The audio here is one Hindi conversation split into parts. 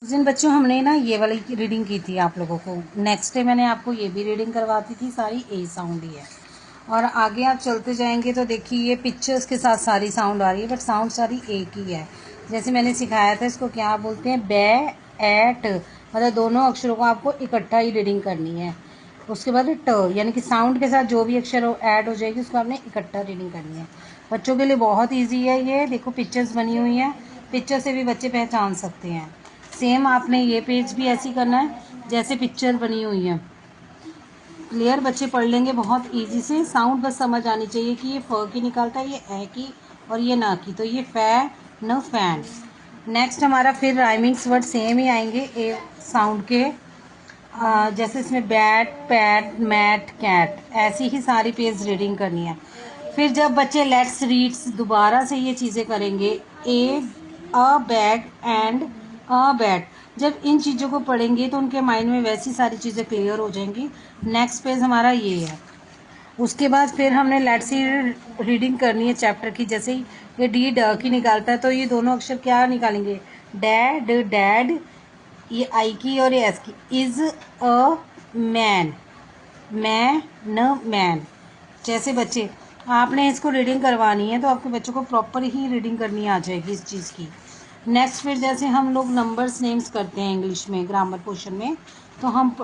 उस दिन बच्चों हमने ना ये वाली रीडिंग की थी आप लोगों को। नेक्स्ट डे मैंने आपको ये भी रीडिंग करवाती थी, सारी ए साउंड ही है। और आगे आप चलते जाएंगे तो देखिए ये पिक्चर्स के साथ सारी साउंड आ रही है, बट साउंड सारी एक ही है। जैसे मैंने सिखाया था, इसको क्या बोलते हैं, बे एट, मतलब दोनों अक्षरों को आपको इकट्ठा ही रीडिंग करनी है। उसके बाद ट, यानी कि साउंड के साथ जो भी अक्षर ऐड हो जाएगी उसको आपने इकट्ठा रीडिंग करनी है। बच्चों के लिए बहुत ईजी है ये। देखो पिक्चर्स बनी हुई हैं, पिक्चर से भी बच्चे पहचान सकते हैं। सेम आपने ये पेज भी ऐसे ही करना है जैसे पिक्चर बनी हुई है। क्लियर, बच्चे पढ़ लेंगे बहुत इजी से। साउंड बस समझ आनी चाहिए कि ये फ की निकालता है, ये ए की और ये ना की, तो ये फै न फैन। नेक्स्ट हमारा फिर राइमिंग्स वर्ड सेम ही आएंगे ए साउंड के। जैसे इसमें बैट, पैट, मैट, कैट, ऐसी ही सारी पेज रीडिंग करनी है। फिर जब बच्चे लेट्स रीड्स दोबारा से ये चीज़ें करेंगे, a, a bag and a bat, जब इन चीज़ों को पढ़ेंगे तो उनके माइंड में वैसी सारी चीज़ें क्लियर हो जाएंगी। नेक्स्ट पेज हमारा ये है। उसके बाद फिर हमने लेट्स सी रीडिंग करनी है चैप्टर की। जैसे ही ये डी ड की निकालता है तो ये दोनों अक्षर क्या निकालेंगे, डैड डैड, ये आई की और ये एस की। इज अ मैन, मैं न मैन। जैसे बच्चे आपने इसको रीडिंग करवानी है तो आपके बच्चों को प्रॉपर ही रीडिंग करनी आ जाएगी इस चीज़ की। नेक्स्ट फिर जैसे हम लोग नंबर्स नेम्स करते हैं इंग्लिश में ग्रामर पोर्शन में, तो हम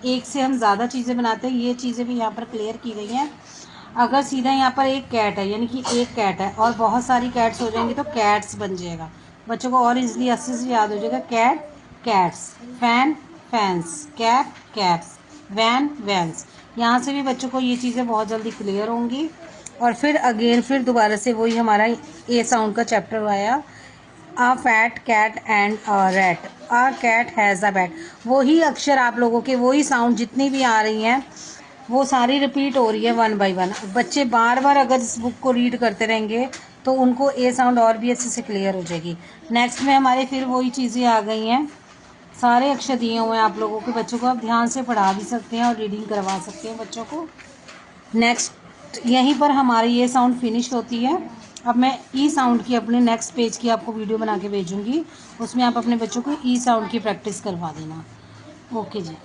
एक से हम ज़्यादा चीज़ें बनाते हैं। ये चीज़ें भी यहाँ पर क्लियर की गई हैं। अगर सीधा यहाँ पर एक कैट है, यानी कि एक कैट है और बहुत सारी कैट्स हो जाएंगी तो कैट्स बन जाएगा। बच्चों को और इजीली अच्छे से याद हो जाएगा। Cat cats, fan fans, cap caps, van vans. यहाँ से भी बच्चों को ये चीज़ें बहुत जल्दी क्लियर होंगी। और फिर अगेन फिर दोबारा से वही हमारा ए साउंड का चैप्टर आया। A fat cat and a rat, a cat has a bat. वही अक्षर आप लोगों के, वही साउंड जितनी भी आ रही हैं वो सारी रिपीट हो रही है वन बाय वन। बच्चे बार बार अगर इस बुक को रीड करते रहेंगे तो उनको ए साउंड और भी अच्छे से क्लियर हो जाएगी। नेक्स्ट में हमारे फिर वही चीज़ें आ गई हैं, सारे अक्षर दिए हुए हैं आप लोगों के। बच्चों को आप ध्यान से पढ़ा भी सकते हैं और रीडिंग करवा सकते हैं बच्चों को। नेक्स्ट यहीं पर हमारी ये साउंड फिनिश होती है। अब मैं ई साउंड की अपने नेक्स्ट पेज की आपको वीडियो बना के भेजूंगी, उसमें आप अपने बच्चों को ई साउंड की प्रैक्टिस करवा देना। ओके जी।